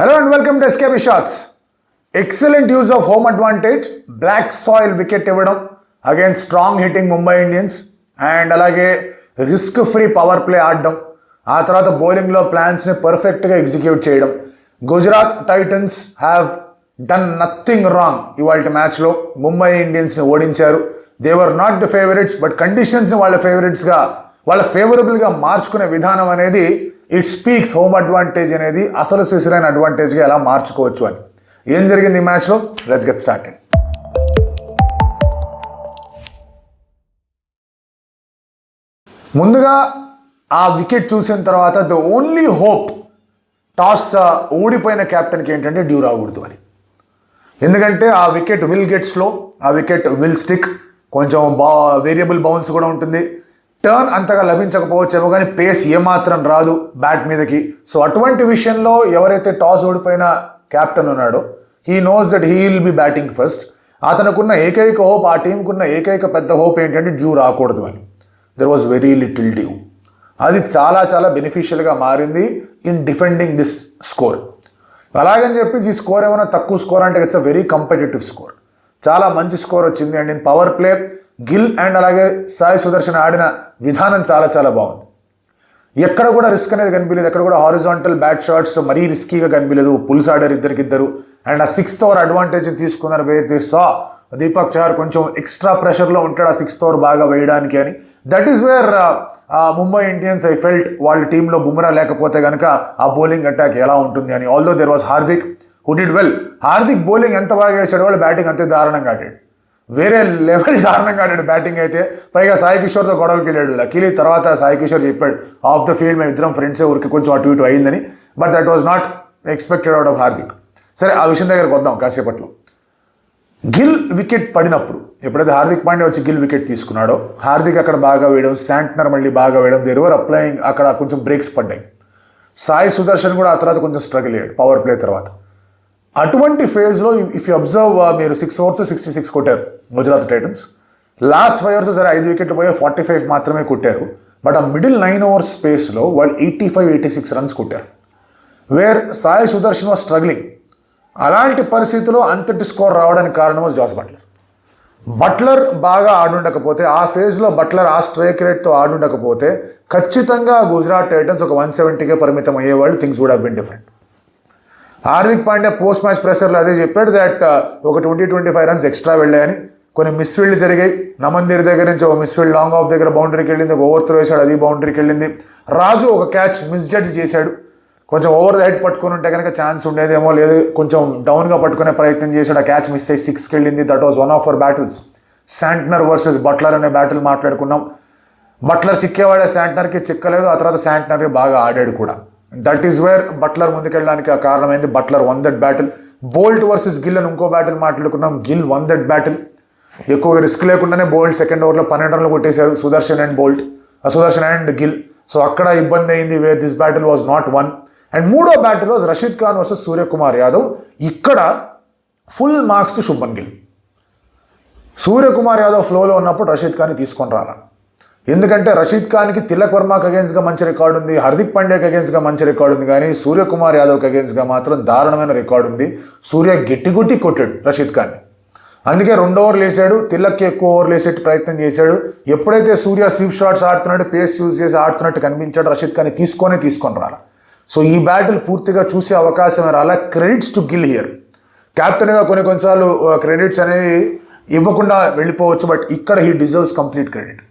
Hello and welcome to SKB Shots. Excellent use of home advantage, black soil wicket ఇవ్వడం against strong hitting Mumbai Indians and అలాగే risk free power play ఆడడం, ఆ తర్వాత బౌలింగ్లో ప్లాన్స్ని పర్ఫెక్ట్గా ఎగ్జిక్యూట్ చేయడం. Gujarat Titans have done nothing wrong ఇవాళ మ్యాచ్లో. ముంబై ఇండియన్స్ని ఓడించారు. They were not the favourites, but కండిషన్స్ని వాళ్ళ ఫేవరబుల్గా మార్చుకునే విధానం అనేది ఇట్ స్పీక్స్ హోమ్ అడ్వాంటేజ్ అనేది అసలు సిసరైన అడ్వాంటేజ్గా ఎలా మార్చుకోవచ్చు అని. ఏం జరిగింది ఈ మ్యాచ్లో? Let's get started. ముందుగా ఆ వికెట్ చూసిన తర్వాత ద ఓన్లీ హోప్ టాస్ ఓడిపోయిన కెప్టెన్కి ఏంటంటే డ్యూ రాకూడదు అని. ఎందుకంటే ఆ వికెట్ విల్ గెట్ స్లో, ఆ వికెట్ విల్ స్టిక్, కొంచెం వేరియబుల్ బౌన్స్ కూడా ఉంటుంది, టర్న్ అంతగా లభించకపోవచ్చేమో కానీ పేస్ ఏమాత్రం రాదు బ్యాట్ మీదకి. సో అటువంటి విషయంలో ఎవరైతే టాస్ ఓడిపోయిన కెప్టెన్ ఉన్నాడో he knows that he will be batting first. అతనుకున్న ఏకైక హోప్, ఆ టీంకున్న ఏకైక పెద్ద హోప్ ఏంటంటే డ్యూ రాకూడదు అని. There was very little due. అది చాలా చాలా బెనిఫిషియల్గా మారింది ఇన్ డిఫెండింగ్ దిస్ స్కోర్. అలాగని చెప్పేసి ఈ స్కోర్ ఏమైనా తక్కువ స్కోర్ అంటే it's a very competitive score. చాలా మంచి స్కోర్ వచ్చింది. And in power play Gill and అలాగే సాయి సుదర్శన్ ఆడిన విధానం చాలా చాలా బాగుంది. ఎక్కడ కూడా రిస్క్ అనేది కనిపించలేదు, ఎక్కడ కూడా హారిజాంటల్ బ్యాట్ షాట్స్ మరీ రిస్కీగా కనిపించలేదు. పుల్స్ ఆడారు ఇద్దరికిద్దరు. అండ్ ఆ 6th ఓవర్ అడ్వాంటేజ్ని తీసుకున్నారు. వేర్ సా దీపక్ చహర్ కొంచెం ఎక్స్ట్రా ప్రెషర్లో ఉంటాడు ఆ 6th ఓవర్ బాగా వేయడానికి అని. That is wear Mumbai Indians I felt వాళ్ళ టీంలో బుమ్రా లేకపోతే కనుక ఆ బౌలింగ్ అటాక్ ఎలా ఉంటుంది అని. Although there was Hardik who did well. Hardik bowling ఎంత బాగా వేసాడు, వాళ్ళు బ్యాటింగ్ అంతే దారుణంగా ఆడాడు. వేరే లెవెల్ దారుణంగా ఆడాడు బ్యాటింగ్ అయితే. పైగా సాయి కిషోర్తో గొడవకి వెళ్ళాడు. లక్కీలీ తర్వాత సాయి కిషోర్ చెప్పాడు ఆఫ్ ద ఫీల్డ్ మేము ఇద్దరం ఫ్రెండ్సే, ఊరికి కొంచెం అటు ఇటు అయిందని. But that was not expected out of Hardik. సరే, ఆ విషయం దగ్గరకు వద్దాం కాసేపట్లో. గిల్ వికెట్ పడినప్పుడు, ఎప్పుడైతే హార్దిక్ పాండ్యా వచ్చి గిల్ వికెట్ తీసుకున్నాడో, హార్దిక్ అక్కడ బాగా వేయడం, శాంట్నర్ మళ్ళీ బాగా వేయడం, దేర్ వర్ అప్లయింగ్, అక్కడ కొంచెం బ్రేక్స్ పడ్డాయి. సాయి సుదర్శన్ కూడా ఆ తర్వాత కొంచెం స్ట్రగుల్ అయ్యాడు పవర్ ప్లే తర్వాత. అటువంటి ఫేజ్లో ఇఫ్ యూ అబ్జర్వ్, మీరు 6 overs 66 కొట్టారు గుజరాత్ టైటన్స్. లాస్ట్ 5 overs సరే 5 వికెట్లు పోయే 45 మాత్రమే కొట్టారు. బట్ ఆ మిడిల్ 9 overs స్పేస్లో వాళ్ళు 85-86 runs కొట్టారు. Where Sai Sudharsan was struggling. అలాంటి పరిస్థితిలో అంతటి స్కోర్ రావడానికి కారణం వాజ్ జాస్ బట్లర్. బట్లర్ బాగా ఆడుండకపోతే, ఆ ఫేజ్లో బట్లర్ ఆ స్ట్రైక్ రేట్తో ఆడుండకపోతే ఖచ్చితంగా గుజరాత్ టైటన్స్ ఒక 170కే పరిమితం అయ్యేవాళ్ళు. Things would have been different. Hardik Pandya post match ప్రెషర్లో అదే చెప్పాడు దట్ ఒక 20-25 runs ఎక్స్ట్రా వెళ్ళాయని. కొన్ని మిస్ఫీల్డ్ జరిగాయి. నమందీర్ దగ్గర నుంచి ఒక మిస్ఫీల్డ్ లాంగ్ ఆఫ్ దగ్గర బౌండరీకి వెళ్ళింది, ఒక ఓవర్ త్రో వేశాడు, అది బౌండరీకి వెళ్ళింది. రాజు ఒక క్యాచ్ మిస్జడ్జ్ చేశాడు. కొంచెం ఓవర్ ద హెడ్ పట్టుకుని ఉంటే కనుక ఛాన్స్ ఉండేదేమో, లేదు కొంచెం డౌన్గా పట్టుకునే ప్రయత్నం చేశాడు. ఆ క్యాచ్ మిస్ అయ్యి 6కి వెళ్ళింది. That was one of our battles. Santner versus Butler అనే బ్యాటిల్ మాట్లాడుకున్నాం. బట్లర్ చిక్కేవాడే, శాంట్నర్కి చిక్కలేదు. ఆ తర్వాత శాంట్నర్కి బాగా ఆడాడు కూడా. దట్ ఈస్ వేర్ బట్లర్ ముందుకెళ్ళడానికి ఆ కారణమైంది. Butler won that battle. Boult versus Gill అని ఇంకో బ్యాటిల్ మాట్లాడుకున్నాం. Gill won that battle. ఎక్కువగా రిస్క్ లేకుండానే బోల్ట్ 2nd ఓవర్లో 12 runs కొట్టేశారు సుదర్శన్ అండ్ గిల్. సో అక్కడ ఇబ్బంది అయింది. Where this battle was not one. And మూడో battle was Rashid Khan versus Suryakumar Yadav. ఇక్కడ full marks to Shubman Gill. Suryakumar Yadav ఫ్లోలో ఉన్నప్పుడు రషీద్ ఖాన్ని తీసుకొని రాలా. ఎందుకంటే రషీద్ ఖాన్కి తిలక్ వర్మకి అగేన్స్ట్గా మంచి రికార్డు ఉంది, హార్దిక్ పాండ్యాకి అగేన్స్ట్గా మంచి రికార్డు ఉంది, కానీ సూర్యకుమార్ యాదవ్కి అగేన్స్ట్గా మాత్రం దారుణమైన రికార్డు ఉంది. సూర్య గట్టి కొట్టాడు రషీద్ ఖాన్ని. అందుకే 2 overs వేసాడు. తిలక్కి ఎక్కువ ఓవర్లు వేసేట్టు ప్రయత్నం చేశాడు. ఎప్పుడైతే సూర్య స్వీప్ షాట్స్ ఆడుతున్నాడు, పేస్ యూజ్ చేసి ఆడుతున్నట్టు కనిపించాడు, రషీద్ ఖాన్ని తీసుకొని రాలా. సో ఈ బ్యాటిల్ పూర్తిగా చూసే అవకాశం రాలా. Credits to Gill here. క్యాప్టెన్గా కొన్నిసార్లు క్రెడిట్స్ అనేవి ఇవ్వకుండా వెళ్ళిపోవచ్చు, బట్ ఇక్కడ హీ డిజర్వ్స్ కంప్లీట్ క్రెడిట్.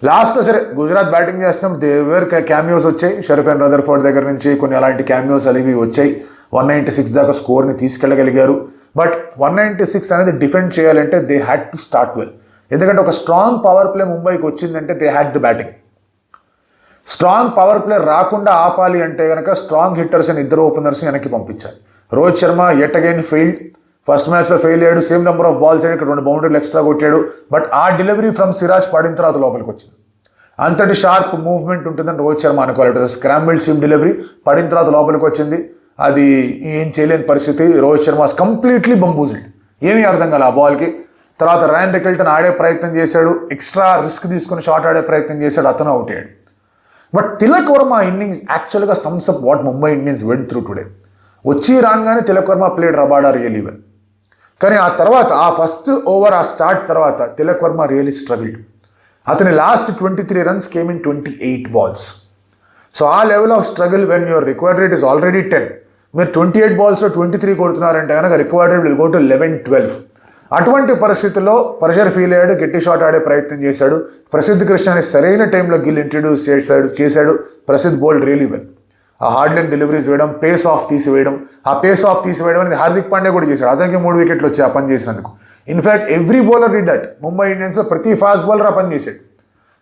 లాస్ట్లో సరే గుజరాత్ బ్యాటింగ్ చేస్తాం, దేవేర్ క్యామియోస్ వచ్చాయి. షరీఫ్ రదర్ఫోర్డ్ దగ్గర నుంచి కొన్ని అలాంటి క్యామియోస్ అనేవి వచ్చాయి. 196 దాకా స్కోర్ని తీసుకెళ్ళగలిగారు. బట్ 196 అనేది డిఫెండ్ చేయాలంటే they had to start well. ఎందుకంటే ఒక స్ట్రాంగ్ పవర్ ప్లే ముంబైకి వచ్చిందంటే they had to batting. Strong power play రాకుండా ఆపాలి అంటే కనుక స్ట్రాంగ్ హిట్టర్స్ అని 2 ఓపెనర్స్ని వెనక్కి పంపించాలి. Rohit Sharma at again failed. First మ్యాచ్లో ఫెయిల్ అయ్యాడు. సేమ్ నెంబర్ ఆఫ్ బాల్స్ అని ఇక్కడ 2 బౌండరీలు ఎక్స్ట్రా కొట్టాడు. బట్ ఆ డెలివరీ ఫ్రమ్ సిరాజ్ పడిన తర్వాత లోపలికి వచ్చింది. అంతటి షార్ప్ మూవ్మెంట్ ఉంటుందని రోహిత్ శర్మ అనుకోవాలి. స్క్రాంబిల్డ్ సిమ్ డెలివరీ పడిన తర్వాత లోపలికి వచ్చింది. అది ఏం చేయలేని పరిస్థితి. రోహిత్ శర్మ కంప్లీట్లీ బంబూజ్డ్. ఏమీ అర్థం కాలే ఆ బాల్కి. తర్వాత ర్యాన్ రికల్టన్ ఆడే ప్రయత్నం చేశాడు, ఎక్స్ట్రా రిస్క్ తీసుకుని షాట్ ఆడే ప్రయత్నం చేశాడు, అతను అవుట్ అయ్యాడు. బట్ తిలక్ వర్మ ఇన్నింగ్స్ యాక్చువల్గా sums up what Mumbai Indians went through today. వచ్చి రాగానే Tilak Varma played Rabada really well. కానీ ఆ తర్వాత ఆ ఫస్ట్ ఓవర్ ఆ స్టార్ట్ తర్వాత తిలక్ వర్మ రియలీ స్ట్రగిల్డ్. అతని last 23 runs came in 28 balls. So ఆ level of struggle when your required rate is already 10, మీరు 28 balls-లో 23 కొడుతున్నారంటే కనుక required rate will go to 11-12. అటువంటి పరిస్థితుల్లో ప్రెషర్ ఫీల్ అయ్యాడు, గట్టి షాట్ ఆడే ప్రయత్నం చేశాడు. ప్రసిద్ధ్ కృష్ణని సరైన టైంలో గిల్ ఇంట్రడ్యూస్ చేశాడు. Prasidh bowled really well. ఆ హార్డ్ లైన్ డెలివరీస్ వేయడం, పేస్ ఆఫ్ తీసివేయడం, ఆ పేస్ ఆఫ్ తీసివేయడం అనేది హార్దిక్ పాండ్యా కూడా చేశాడు. అతనికి 3 wickets వచ్చాయి ఆ పని చేసినందుకు. In fact every bowler did that. Mumbai ఇండియన్స్లో ప్రతి ఫాస్ట్ బౌలర్ ఆ పని చేశాడు.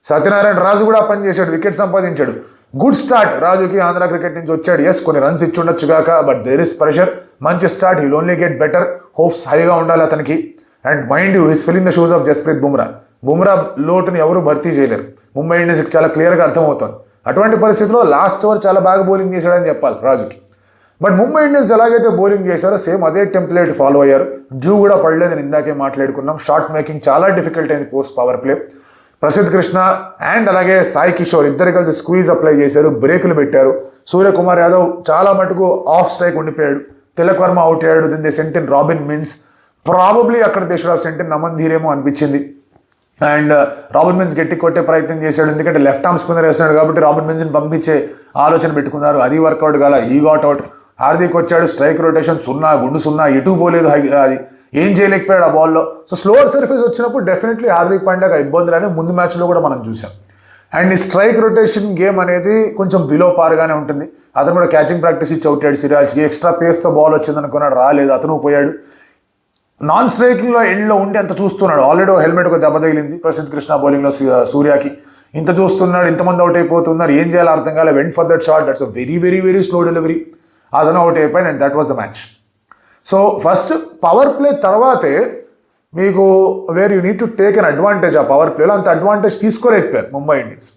సత్యనారాయణ రాజు కూడా ఆ పని చేశాడు, వికెట్ సంపాదించాడు. గుడ్ స్టార్ట్ రాజుకి, ఆంధ్ర క్రికెట్ నుంచి వచ్చాడు. ఎస్, కొన్ని రన్స్ ఇచ్చి ఉండొచ్చు కాక, బట్ దేర్ ఇస్ ప్రెషర్. మంచి start, he'll only get better. Hopes హైగా ఉండాలి అతనికి. And mind you his filling the shoes of Jasprit Bumrah లోటుని ఎవరు భర్తీ చేయలేరు. ముంబై ఇండియన్స్కి చాలా క్లియర్గా అర్థమవుతుంది. అటువంటి పరిస్థితిలో లాస్ట్ ఓవర్ చాలా బాగా బౌలింగ్ చేశాడని చెప్పాలి రాజుకి. బట్ ముంబై ఇండియన్స్ ఎలాగైతే బౌలింగ్ చేశారో సేమ్ అదే టెంప్లెట్ ఫాలో అయ్యారు. డ్యూ కూడా పడలేదని ఇందాకే మాట్లాడుకున్నాం. షాట్ మేకింగ్ చాలా డిఫికల్ట్ అయింది post power play. Prasidh Krishna and అలాగే సాయి కిషోర్ ఇద్దరు కలిసి స్క్వీజ్ అప్లై చేశారు, బ్రేకులు పెట్టారు. సూర్యకుమార్ యాదవ్ చాలా మటుకు ఆఫ్ స్ట్రైక్ ఉండిపోయాడు. తిలక్ వర్మ అవుట్ అయ్యాడు. Then they sent in Robin Minz. Probably అక్కడ they should have sent in Naman ధీరేమో అనిపించింది. అండ్ రాబిన్ మిన్స్ గట్టి కొట్టే ప్రయత్నం చేశాడు, ఎందుకంటే లెఫ్ట్ ఆర్మ్ స్పిన్నర్ వేస్తున్నాడు కాబట్టి రాబిన్ మిన్స్ని పంపించే ఆలోచన పెట్టుకున్నారు. అది వర్కౌట్ కాల, ఈ గాట్ అవుట్. హార్దిక్ వచ్చాడు, స్ట్రైక్ రొటేషన్ 0, గుండు 0, ఎటు పోలేదు. అది ఏం చేయలేకపోయాడు ఆ బాల్లో. సో స్లోవర్ సర్ఫేస్ వచ్చినప్పుడు డెఫినెట్లీ హార్దిక్ పాండ్యాకి ఇబ్బందులు అనేవి ముందు మ్యాచ్లో కూడా మనం చూసాం. అండ్ ఈ స్ట్రైక్ రొటేషన్ గేమ్ అనేది కొంచెం బిలో పార్గానే ఉంటుంది. అతను కూడా క్యాచింగ్ ప్రాక్టీస్ ఇచ్చి అవుతాడు. సిరాజ్కి ఎక్స్ట్రా పేస్తో బాల్ వచ్చింది అనుకున్నాడు, రాలేదు, అతను పోయాడు. నాన్ స్ట్రైకింగ్లో ఎండ్లో ఉండి అంత చూస్తున్నాడు. ఆల్రెడీ హెల్మెట్ ఒక దెబ్బ తగిలింది ప్రసిద్ధ్ కృష్ణ బౌలింగ్లో సూర్యకి. ఇంత చూస్తున్నాడు, ఇంతమంది అవుట్ అయిపోతున్నారు, ఏం చేయాలో అర్థం కాలే. Went for that shot, that's a very very very slow delivery. అతను అవుట్ అయిపోయాడు and that was the match. So first power play తర్వాతే మీకు where you need to take an advantage. ఆ పవర్ ప్లేలో అంత అడ్వాంటేజ్ తీసుకోలేకపోయారు ముంబై ఇండియన్స్.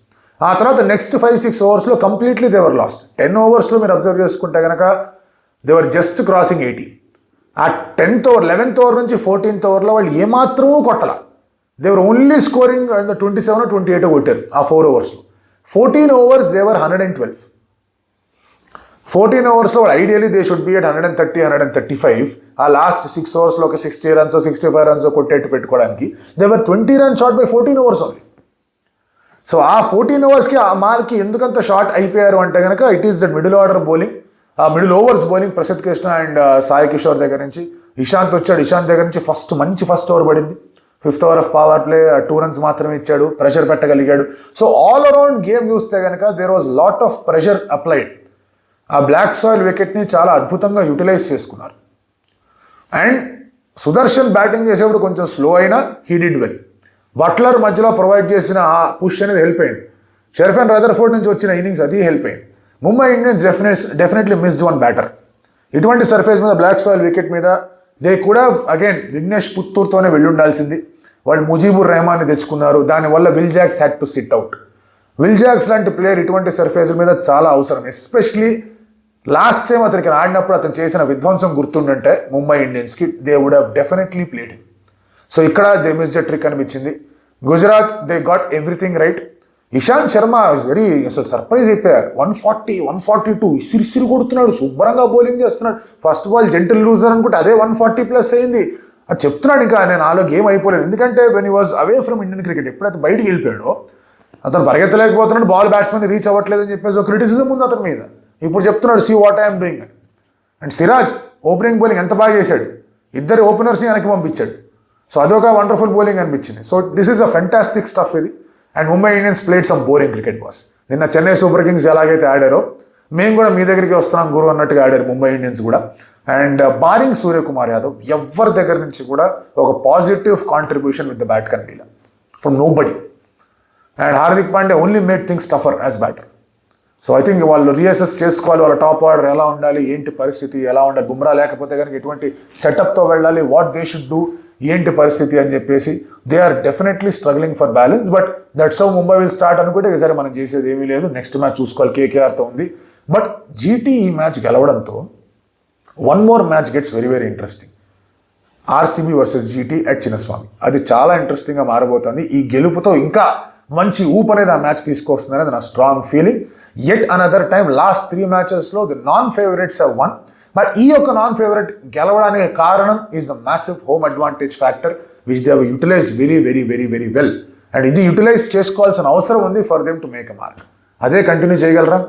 ఆ తర్వాత next 5-6 ఓవర్స్లో completely దేవర్ last. 10 ఓవర్స్లో మీరు అబ్జర్వ్ చేసుకుంటే కనుక దేవర్ జస్ట్ క్రాసింగ్ 80. ఆ 10th ఓవర్ 11th ఓవర్ నుంచి 14th ఓవర్లో వాళ్ళు ఏమాత్రమూ కొట్టాల. దేవర్ ఓన్లీ స్కోరింగ్ 27-28 కొట్టారు ఆ 4 ఓవర్స్లో. 14 overs దేవర్ 112. 14 ఓవర్స్లో వాళ్ళు ideally they should be at 130-135. ఆ లాస్ట్ 6 ఓవర్స్లో ఒక 60 runs 65 runs కొట్టేట్టు పెట్టుకోవడానికి దేవర్ 20 runs short by 14 overs only. So ఆ 14 ఓవర్స్కి ఆ మార్క్కి ఎందుకంత షార్ట్ అయిపోయారు అంటే కనుక it is that middle order bowling, ఆ middle overs bowling. Prasidh Krishna and Sai Kishore దగ్గర నుంచి ఇషాంత్ వచ్చాడు. ఇషాంత్ దగ్గర నుంచి మంచి ఫస్ట్ ఓవర్ పడింది. 5th over of power play 2 runs మాత్రమే ఇచ్చాడు, ప్రెషర్ పెట్టగలిగాడు. సో ఆల్ అరౌండ్ గేమ్ చూస్తే కనుక there was lot of pressure applied. ఆ బ్లాక్ సాయిల్ వికెట్ని చాలా అద్భుతంగా యూటిలైజ్ చేసుకున్నారు. అండ్ సుదర్శన్ బ్యాటింగ్ చేసేప్పుడు కొంచెం స్లో అయినా హీ డిడ్ వెల్. బట్లర్ మధ్యలో ప్రొవైడ్ చేసిన ఆ పుష్ అనేది హెల్ప్ అయింది. షెర్ఫన్ రదర్ఫోర్డ్ నుంచి వచ్చిన ఇన్నింగ్స్ అది హెల్ప్ అయింది. Mumbai Indians definitely missed one batter. ఇటువంటి సర్ఫేస్ మీద బ్లాక్ సాయిల్ వికెట్ మీద దే కూడా అగైన్ విఘ్నేష్ పుత్తూర్తోనే వెళ్ళి ఉండాల్సింది. వాళ్ళు ముజీబుర్ రెహమాన్ని తెచ్చుకున్నారు. దానివల్ల Will Jacks had to sit out. Will Jacks లాంటి ప్లేయర్ ఇటువంటి సర్ఫేస్ మీద చాలా అవసరం. ఎస్పెషలీ లాస్ట్ టైం అతనికి ఆడినప్పుడు అతను చేసిన విధ్వంసం గుర్తుండంటే ముంబై ఇండియన్స్కి they would have definitely played. So ఇక్కడ దే మిస్ ద ట్రిక్ అనిపించింది. Gujarat they got everything right. Ishant Sharma is very అసలు సర్ప్రైజ్ అయిపోయారు. 140, 142 ఇసిరిసిరి కొడుతున్నాడు, శుభ్రంగా బౌలింగ్ చేస్తున్నాడు. ఫస్ట్ బాల్ జెంటిల్ లూజర్ అనుకుంటే అదే 140+ అయింది. అది చెప్తున్నాడు. ఇంకా నేను నాలో గేమ్ అయిపోలేదు, ఎందుకంటే when he was away from Indian cricket, ఎప్పుడైతే బయటికి వెళ్ళిపోయాడో అతను పరిగెత్తలేకపోతున్నాడు, బాల్ బ్యాట్స్మెన్ రీచ్ అవ్వట్లేదు అని చెప్పేసి ఒక క్రిటిసిజం ఉంది అతని మీద. ఇప్పుడు చెప్తున్నాడు సీ వాట్ ఐఎమ్ డూయింగ్ అని. అండ్ సిరాజ్ ఓపెనింగ్ బౌలింగ్ ఎంత బాగా చేశాడు, ఇద్దరు ఓపెనర్స్ని వెనక్కి పంపించాడు. సో అదొక వండర్ఫుల్ బౌలింగ్ అనిపించింది. So this is a fantastic stuff ఇది. And Mumbai Indians played some boring cricket boss. నిన్న చెన్నై సూపర్ కింగ్స్ ఎలాగైతే ఆడారో మేము కూడా మీ దగ్గరికి వస్తున్నాం గురు అన్నట్టుగా ఆడారు ముంబై ఇండియన్స్ కూడా. అండ్ బారింగ్ సూర్యకుమార్ యాదవ్ ఎవరి దగ్గర నుంచి కూడా ఒక positive contribution with the bat కన్వీల from nobody. And Hardik Pandya only made things tougher as batter. So I think వాళ్ళు రీఅసెస్ చేసుకోవాలి, వాళ్ళ టాప్ ఆర్డర్ ఎలా ఉండాలి, ఏంటి పరిస్థితి, ఎలా ఉండాలి, బుమ్రా లేకపోతే కనుక ఎటువంటి సెటప్తో వెళ్ళాలి, వాట్ దే షుడ్ డూ, ఏంటి పరిస్థితి అని చెప్పేసి they are definitely struggling for balance. But that's how Mumbai will start అనుకుంటే ఈసారి మనం చేసేది ఏమీ లేదు. నెక్స్ట్ మ్యాచ్ చూసుకోవాలి, కేకేఆర్తో ఉంది. బట్ జీటీ ఈ మ్యాచ్ గెలవడంతో one more match gets very very interesting. RCB versus GT at Chinnaswamy. అది చాలా ఇంట్రెస్టింగ్గా మారబోతుంది. ఈ గెలుపుతో ఇంకా మంచి ఊపు అనేది ఆ మ్యాచ్ తీసుకొస్తుంది అనేది నా strong feeling. Yet another time, last 3 matches, the non-favorites have won. But ఈ యొక్క నాన్ ఫేవరెట్ గెలవడానికి కారణం is the massive home advantage factor which they utilise very very very very well. And ఇది యూటిలైజ్ చేసుకోవాల్సిన అవసరం ఉంది for them to make a mark. అదే continue చేయగలరా?